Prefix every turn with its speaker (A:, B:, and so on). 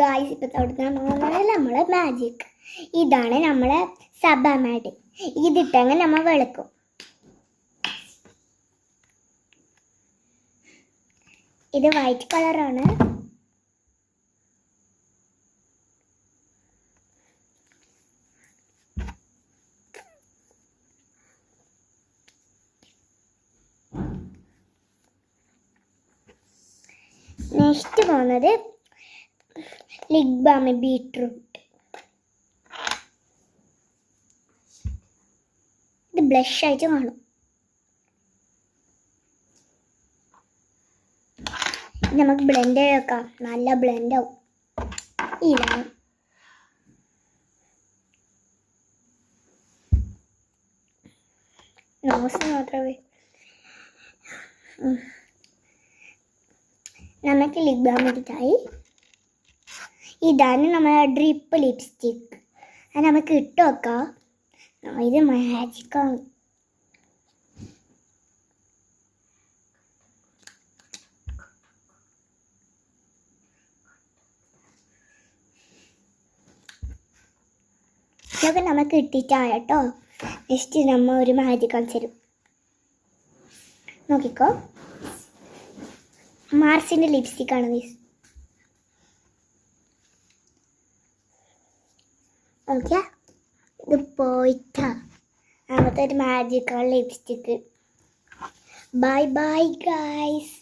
A: Guys ഇപ്പോൾ തുടങ്ങാൻ പോകുന്നത് നമ്മളെ മാജിക്. ഇതാണ് നമ്മളെ സബാമാഡ്. ഇതിട്ടെങ്കിൽ നമ്മൾ വെളുക്കും. ഇത് വൈറ്റ് കളറാണ്. നെക്സ്റ്റ് പോകുന്നത് ലിപ് ബാം ബീട്രൂട്ട്. ഇത് ബ്ലഷ് ആയിട്ട് കാണും. നമുക്ക് ബ്ലെൻഡ് ചെയ്യേക്കാം. നല്ല ബ്ലെൻഡ് ആവും. ഇതാണ് നോസ് മാത്രമേ. നമുക്ക് ലിപ് ബാം എടുത്തായി. ഇതാണ് നമ്മുടെ ഡ്രിപ്പ് ലിപ്സ്റ്റിക്. അത് നമുക്ക് ഇട്ട് വെക്കാം. ഇത് മാജിക്കാണ്. ഇതൊക്കെ നമുക്ക് ഇട്ടിട്ടാണ് കേട്ടോ. നെക്സ്റ്റ് നമ്മൾ ഒരു മാജിക് കാണിച്ചു തരും. നോക്കിക്കോ, മാർസിൻ്റെ ലിപ്സ്റ്റിക്കാണ് മീസ്. നോക്കിയാ, ഇത് പോയിട്ടാ അങ്ങനത്തെ ഒരു magical lipstick. Bye bye guys.